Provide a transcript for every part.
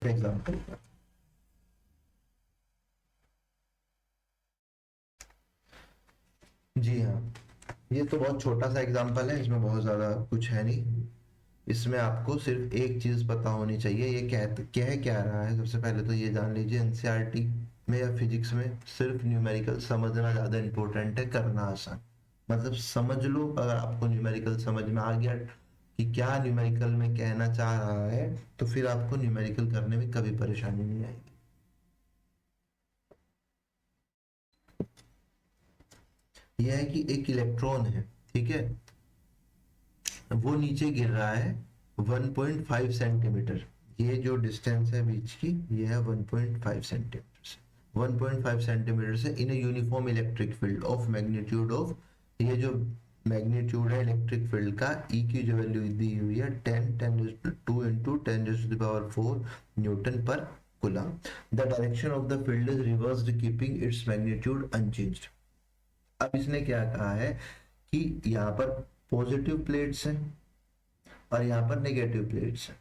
Example पर। जी हाँ, ये तो बहुत छोटा सा एग्जाम्पल है, इसमें बहुत ज़्यादा कुछ है नहीं। इसमें आपको सिर्फ एक चीज़ पता होनी चाहिए, ये कह क्या रहा है। सबसे पहले तो ये जान लीजिए, एनसीईआरटी में या फिजिक्स में सिर्फ न्यूमेरिकल समझना ज़्यादा इंपॉर्टेंट है, करना आसान। मतलब समझ लो, अगर आपको न्यूमेरिकल समझ में आ गया कि क्या न्यूमेरिकल में कहना चाह रहा है, तो फिर आपको न्यूमेरिकल करने में कभी परेशानी नहीं आएगी। यह है कि एक इलेक्ट्रॉन है, ठीक है, वो नीचे गिर रहा है 1.5 सेंटीमीटर। ये जो डिस्टेंस है बीच की, ये है 1.5 सेंटीमीटर से 1.5 सेंटीमीटर से in uniform electric field of magnitude of, ये जो मैग्नीट्यूड है इलेक्ट्रिक फील्ड का, ई की जो वैल्यू दी हुई है 10 इंटू 10⁴ न्यूटन पर coulomb. The direction of the field is reversed keeping its magnitude unchanged. अब इसने क्या कहा है कि यहाँ पर पॉजिटिव प्लेट्स हैं और यहाँ पर नेगेटिव प्लेट्स हैं,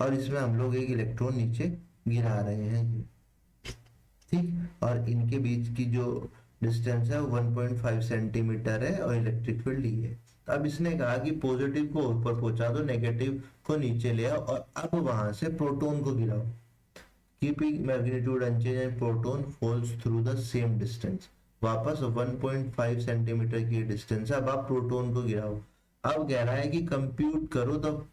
और इसमें हम लोग एक इलेक्ट्रॉन नीचे गिरा रहे हैं, ठीक। और इनके बीच की जो डिस्टेंस है वो 1.5 सेंटीमीटर है और इलेक्ट्रिक फील्ड ही है। तो अब इसने कहा कि पॉजिटिव को ऊपर पहुंचा दो, नेगेटिव को नीचे ले आओ, और अब वहां से प्रोटॉन को गिराओ। Keeping magnitude unchange and proton falls through the same distance. वापस 1.5 सेंटीमीटर की डिस्टेंस है, अब आप प्रोटॉन को गिराओ। अब कह रहा है कि कंप्यूट करो the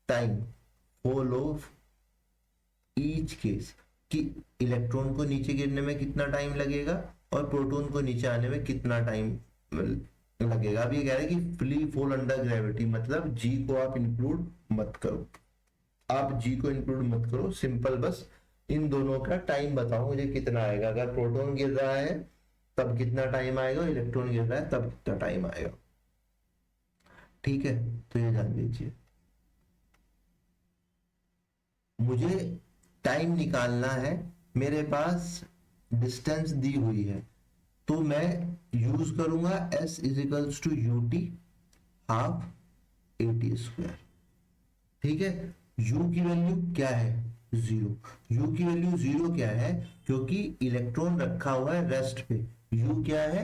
time follow each case, कि इलेक्ट्रॉन को नीचे गिरने में कितना टाइम लगेगा और प्रोटॉन को नीचे आने में कितना टाइम लगेगा। अब ये कह रहा है कि फ्री फॉल अंडर ग्रेविटी, मतलब जी को आप इंक्लूड मत करो, आप जी को इंक्लूड मत करो, सिंपल बस इन दोनों का टाइम बताओ मुझे कितना आएगा। अगर प्रोटॉन गिर रहा है तब कितना टाइम आएगा, इलेक्ट्रॉन गिर रहा है तब कितना टाइम आएगा, ठीक है। तो ये जान लीजिए, मुझे टाइम निकालना है, मेरे पास डिस्टेंस दी हुई है, तो मैं यूज करूंगा s is equals to u t half a t square, ठीक है। u की वैल्यू क्या है, जीरो। u की वैल्यू जीरो क्या है, क्योंकि इलेक्ट्रॉन रखा हुआ है रेस्ट पे। u क्या है,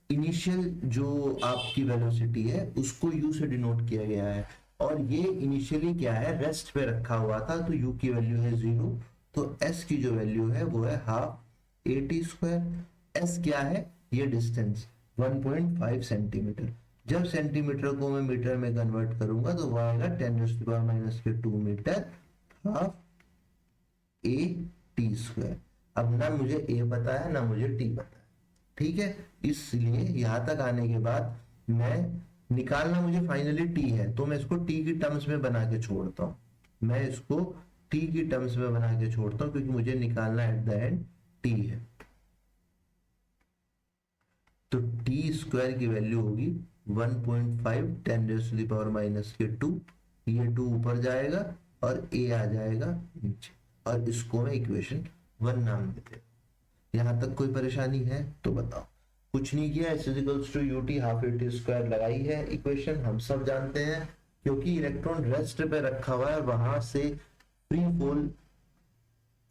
इनिशियल जो आपकी वेलोसिटी है उसको u से डिनोट किया गया है, और ये इनिशियली क्या है, रेस्ट पे रखा हुआ था, तो u की वैल्यू है जीरो। तो s की जो वैल्यू है वो है half a t square. s क्या है, ये डिस्टेंस 1.5 सेंटीमीटर। जब सेंटीमीटर को मैं मीटर में कन्वर्ट करूंगा तो वो आएगा 10⁻⁻² metre half a t square. अब ना मुझे ए पता है ना मुझे टी पता है, ठीक है। इसलिए यहां तक आने के बाद मैं निकालना, मुझे फाइनली टी है, तो मैं इसको टी की टर्म्स में बना के छोड़ता हूं, मैं इसको टी की टर्म्स में बना के छोड़ता हूं, क्योंकि मुझे निकालना एट द एंड टी है। तो टी स्क्वायर की वैल्यू होगी 1.5 10⁻⁻²। ये 2 ऊपर जाएगा और ए आ जाएगा नीचे, और इसको मैं इक्वेशन 1 नाम देते हैं। यहां तक कोई परेशानी है तो बताओ। कुछ नहीं किया, s is equals to u t half a t square लगाई है इक्वेशन, हम सब जानते हैं, क्योंकि इलेक्ट्रॉन रेस्ट पे रखा हुआ है, वहां से फ्री फॉल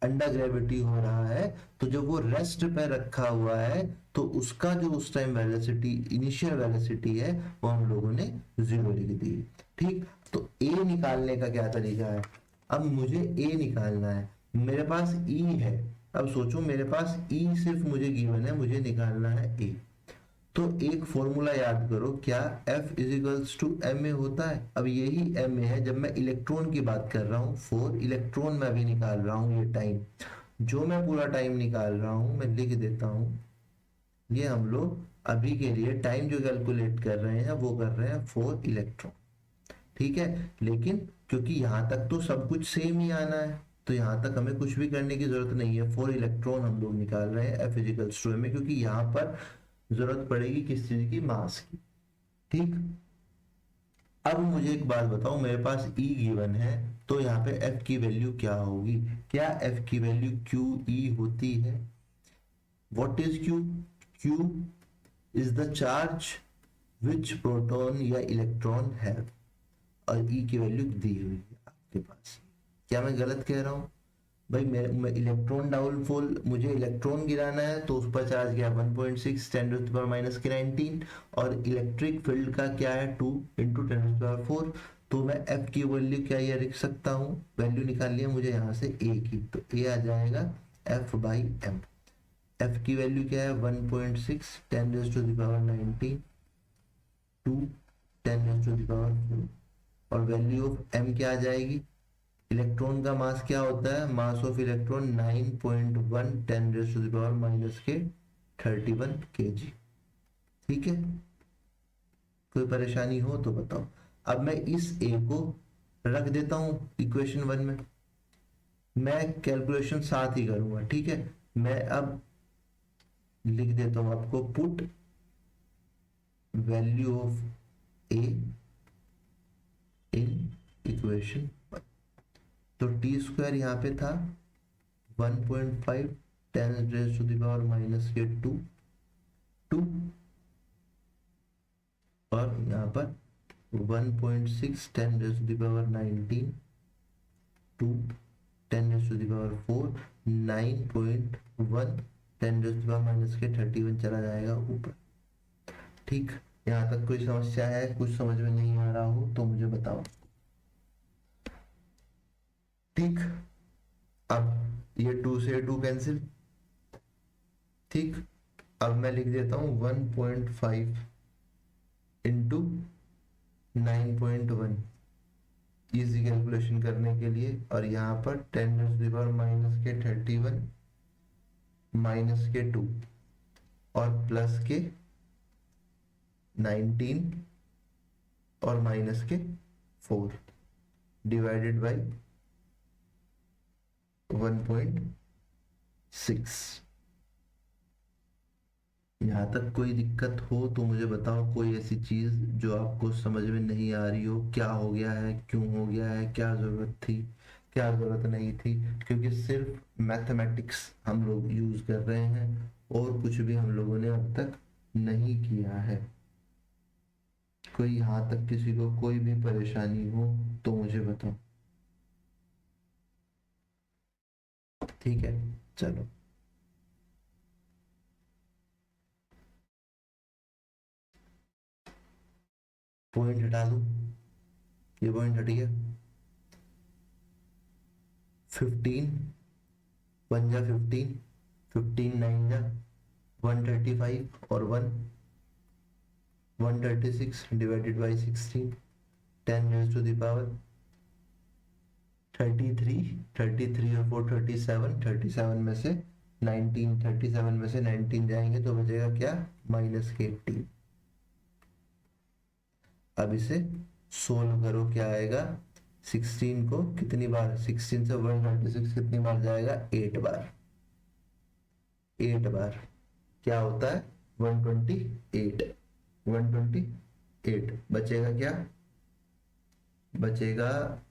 अंडर ग्रेविटी हो रहा है, तो जब वो रेस्ट पे रखा हुआ है तो उसका जो उस टाइम वेलोसिटी, इनिशियल वेलोसिटी है, वो हम लोगों ने जीरो लिख दी, ठीक। तो ए निकालने का क्या तरीका है, अब मुझे ए निकालना है, मेरे पास ई है। अब सोचो, मेरे पास ई सिर्फ मुझे गिवन है, मुझे निकालना है ए। तो एक फॉर्मूला याद करो, क्या F is equals to m a होता है। अब यही एम ए है जब मैं इलेक्ट्रॉन की बात कर रहा हूँ, फॉर इलेक्ट्रॉन मैं अभी निकाल रहा हूँ ये टाइम, जो मैं पूरा टाइम निकाल रहा हूँ मैं लिख देता हूँ। ये हम लोग अभी के लिए टाइम जो कैलकुलेट कर रहे हैं वो कर रहे हैं फॉर इलेक्ट्रॉन, ठीक है। लेकिन क्योंकि यहाँ तक तो सब कुछ सेम ही आना है, तो यहाँ तक हमें कुछ भी करने की जरूरत नहीं है। फॉर इलेक्ट्रॉन हम लोग निकाल रहे हैं F इजिकल्स टू में, क्योंकि यहाँ पर जरूरत पड़ेगी किस चीज की, मास की, ठीक। अब मुझे एक बात बताओ, मेरे पास E गिवन है, तो यहाँ पे F की वैल्यू क्या होगी, क्या F की वैल्यू QE होती है। What is Q, Q is the charge which proton या इलेक्ट्रॉन हैव, और E की वैल्यू दी हुई है आपके पास। क्या मैं गलत कह रहा हूं, भाई मैं इलेक्ट्रॉन डाउनफॉल, मुझे इलेक्ट्रॉन गिराना है तो उस पर चार्ज गया 1.6 10 टू द पावर माइनस के 19, और इलेक्ट्रिक फील्ड का क्या है 2 इंटू 10 टू द पावर 4। तो मैं एफ की वैल्यू क्या ये लिख सकता हूँ, वैल्यू निकाल लिया मुझे यहाँ से ए की, तो ए आ जाएगा एफ बाई एम। एफ की वैल्यू क्या है 1.6 10 to the power 19 to 10 to the power 4, और वैल्यू ऑफ एम क्या आ जाएगी, इलेक्ट्रॉन का मास क्या होता है, mass of electron 9.1 10 raise to the power minus के 31 kg। ठीक है, कोई परेशानी हो तो बताओ। अब मैं इस ए को रख देता हूं इक्वेशन 1 में, मैं कैलकुलेशन साथ ही करूंगा। ठीक है, मैं अब लिख देता हूं आपको, put value of a in equation. तो टी स्क्वायर यहाँ पे था 1.5 10 raise to the power minus के 2 और यहाँ पर 1.6 10 raise to the power 19 2 10 raise to the power 4 9.1 10 raise to the power minus के 31 चला जाएगा ऊपर। ठीक, यहाँ तक कोई समस्या है, कुछ समझ में नहीं आ रहा हो तो मुझे बताओ। ठीक, अब ये 2 से 2 कैंसिल। ठीक, अब मैं लिख देता हूं 1.5 इंटू 9.1 इजी कैलकुलेशन करने के लिए, और यहाँ पर 10 टू द पावर माइनस के 31 माइनस के 2 और प्लस के 19 और माइनस के 4 डिवाइडेड बाय 1.6। यहाँ तक कोई दिक्कत हो तो मुझे बताओ, कोई ऐसी चीज जो आपको समझ में नहीं आ रही हो, क्या हो गया है, क्यों हो गया है, क्या जरूरत थी, क्या जरूरत नहीं थी, क्योंकि सिर्फ मैथमेटिक्स हम लोग यूज कर रहे हैं और कुछ भी हम लोगों ने अब तक नहीं किया है। कोई यहाँ तक किसी को कोई भी परेशानी हो तो मुझे बताओ। ठीक है, चलो पॉइंट हटा दूं, ये पॉइंट हट गया। 15 1 जा 15 15 9 जा 135 और 1 136 divided by 16 10 raise to the power 33 और 4 37 में से 19 37 में से 19 जाएंगे तो बचेगा क्या, माइनस के 18। अब इसे सोल्व करो, क्या आएगा, 16 को कितनी बार, 16 से 136 कितनी बार जाएगा, 8 बार। 8 बार क्या होता है 128। 128 बचेगा क्या, बचेगा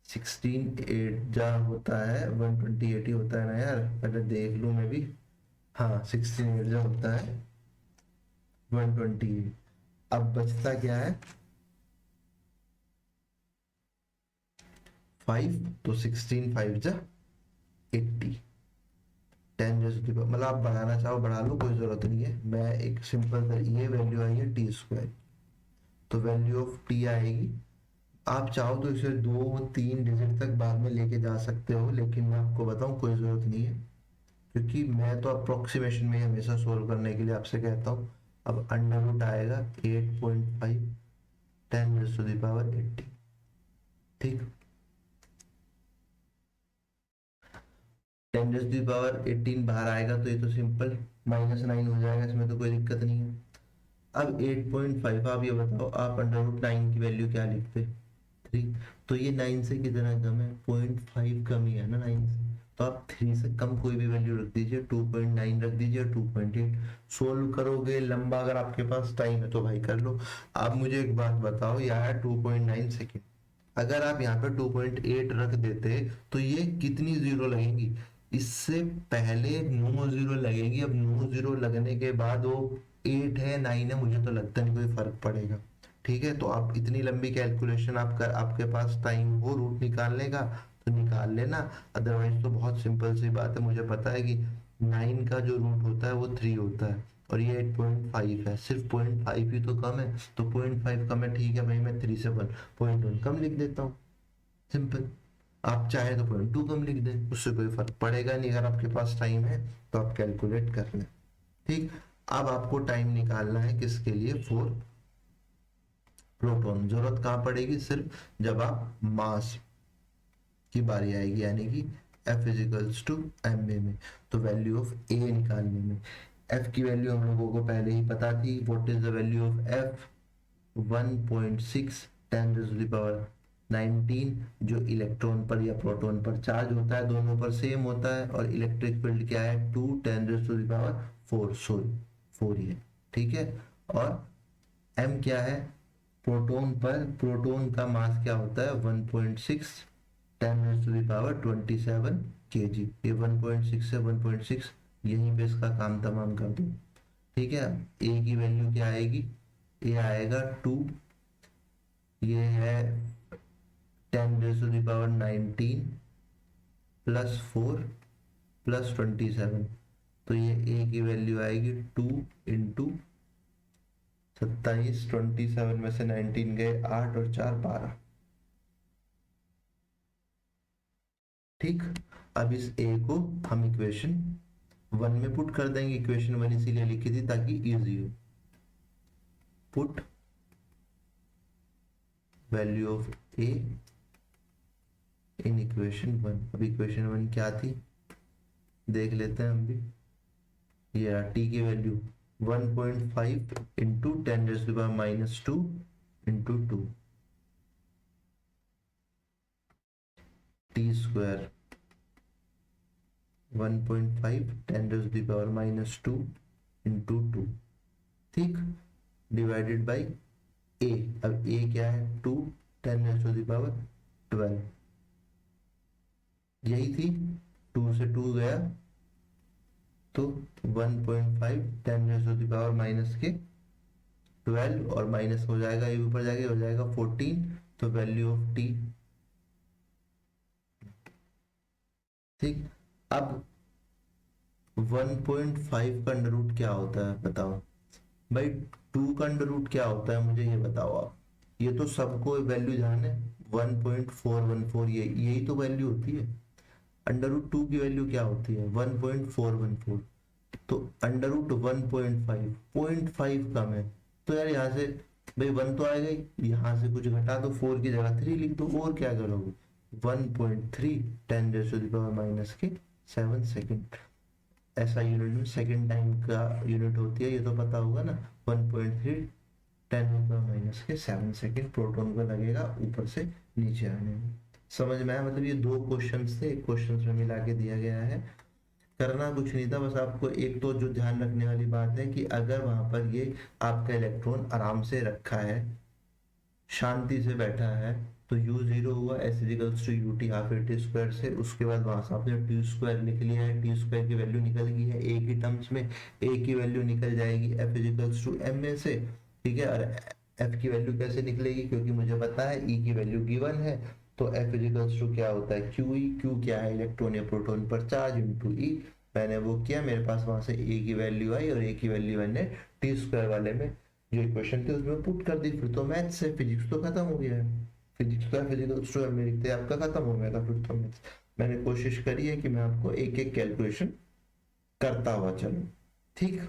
16 8 जा होता है 128 ही होता है ना यार, पहले देख लूं मैं भी। हाँ 16 8 जा होता है 128। अब बचता क्या है 5, तो 16 5 जा 80 10 मतलब आप बढ़ाना चाहो बढ़ा लो, कोई जरूरत नहीं है। मैं एक सिंपल ये वैल्यू आई है टी स्क्वायर, तो वैल्यू ऑफ टी आएगी, आप चाहो तो इसे 2 3 डिजिट तक बाद में लेके जा सकते हो, लेकिन मैं आपको बताऊं कोई जरूरत नहीं है, क्योंकि मैं तो अप्रोक्सीमेशन में हमेशा सोल्व करने के लिए आपसे कहता हूँ। अब अंडर रूट आएगा 8.5 10 टू द पावर 80। ठीक, 10 टू द पावर 18 बाहर आएगा तो ये तो सिंपल -9 हो जाएगा, इसमें तो कोई दिक्कत नहीं है। अब 8.5 आप ये बताओ, आप अंडर रूट 9 की वैल्यू क्या लिखते, 3, तो ये 9 से कितना कम है, 0.5 कम ही है ना 9 से, तो आप 3 से कम कोई भी वैल्यू रख दीजिए, 2.9 रख दीजिए, 2.8। सोल्व करोगे लंबा, अगर आपके पास टाइम है तो भाई कर लो। आप मुझे एक बात बताओ, यहाँ है 2.9 सेकेंड, अगर आप यहाँ पे 2.8 रख देते तो ये कितनी जीरो लगेंगी, इससे पहले 9 जीरो लगेंगी। अब 9 जीरो लगने के बाद वो 8 है 9 है, मुझे तो लगता नहीं कोई फर्क पड़ेगा। ठीक है, तो आप इतनी लंबी कैलकुलेशन आप कर, आपके पास टाइम हो रूट निकालने का तो निकाल लेना, अदरवाइज तो बहुत सिंपल सी बात है। मुझे पता है कि 9 का जो रूट होता है वो 3 होता है और ये 8.5 है, सिर्फ 0.5 ही तो कम है, तो 0.5 कम है, ठीक है भाई, मैं 3 से 1.1 कम लिख देता हूँ, सिंपल। आप चाहे तो 0.2 कम लिख दें, उससे कोई फर्क पड़ेगा नहीं, अगर आपके पास टाइम है तो आप कैलकुलेट कर लें। ठीक, अब आपको टाइम निकालना है किसके लिए, फॉर प्रोटॉन। जरूरत कहाँ पड़ेगी, सिर्फ जब आप मास की बारी आएगी, यानी कि F इजिकल्स टू एम में, तो वैल्यू ऑफ ए निकालने में। F की वैल्यू हम लोगों को पहले ही पता थी, what is the value of F, 1.6 10⁻19, जो इलेक्ट्रॉन पर या प्रोटॉन पर चार्ज होता है, दोनों पर सेम होता है, और इलेक्ट्रिक फील्ड क्या है, 2 10⁻4, सॉरी 4 ही है, ठीक है। और m क्या है, प्रोटॉन पर, प्रोटॉन का मास क्या होता है, 1.6 10⁻27 kg, ये 1.6 से 1.6 यहीं पे इसका काम तमाम कर दो, ठीक है। a की वैल्यू क्या आएगी, a आएगा 2, ये है 10⁻19 प्लस 4 प्लस 27, तो ये a की वैल्यू आएगी 2 इंटू 27, 27 में से 19 गए 8 और 4 12, ठीक। अब इस a को हम इक्वेशन 1 में पुट कर देंगे, इक्वेशन 1 इसीलिए लिखी थी ताकि इजी हो। Put value of a in equation 1। अब इक्वेशन 1 क्या थी देख लेते हैं हम भी, ये t की value 1.5 into 10⁻⁻2 into 2 t square 1.5 10⁻⁻2 into 2, ठीक, डिवाइडेड बाई a। अब a क्या है, 2 10⁻12, यही थी, 2 से 2 गया तो 1.5 10⁻⁻12 और माइनस हो जाएगा, ये ऊपर जाके हो जाएगा 14, तो वैल्यू ऑफ t, ठीक। अब 1.5 का अंडर रूट क्या होता है बताओ भाई, 2 का अंडर रूट क्या होता है मुझे ये बताओ आप, ये तो सबको वैल्यू ध्यान है, 1.414, ये यही तो वैल्यू होती है। अंडर रूट 2 की वैल्यू क्या होती है, 1.414, तो अंडर रूट 1.5, 0.5 कम है, तो यार यहाँ से भाई 1 तो आएगा ही, यहाँ से कुछ घटा दो, 4 की जगह 3 लिख दो, और क्या करोगे, 1.3 10⁻⁷ सेकेंड, ऐसा यूनिट में सेकेंड टाइम का यूनिट होती है, ये तो पता होगा ना, 1.3 10⁻⁷ सेकेंड प्रोटॉन को लगेगा ऊपर से नीचे आने में। समझ में आया, मतलब ये 2 क्वेश्चंस थे, एक क्वेश्चन में मिला के दिया गया है, करना कुछ नहीं था, बस आपको एक तो जो ध्यान रखने वाली बात है कि अगर वहां पर ये आपका इलेक्ट्रॉन आराम से रखा है, शांति से बैठा है, तो u0 हुआ s equals to ut half a t square से, उसके बाद वहां से आपने t स्क्वायर लिख लिया है, t स्क्वायर की वैल्यू निकल गई है a की टर्म्स में, a की वैल्यू निकल जाएगी f इजिकल्स टू m में से, ठीक है। और f की वैल्यू कैसे निकलेगी, क्योंकि मुझे पता है e की वैल्यू गिवन है, तो f इजिकल्स टू क्या होता है, QE, q क्या है, इलेक्ट्रॉन या प्रोटॉन पर चार्ज, इंटू e, मैंने वो किया, मेरे पास वहां से a की वैल्यू आई, और a की वैल्यू मैंने t स्क्वायर वाले में जो इक्वेशन थी उसमें पुट कर दी, फिर तो मैथ्स से फिजिक्स तो खत्म हो गया है, फिजिक्स का फिजिकल स्टोर में लिखते हैं आपका खत्म हो गया था, फिर तो मैंने कोशिश करी है कि मैं आपको एक एक कैलकुलेशन करता हुआ चलूं, ठीक।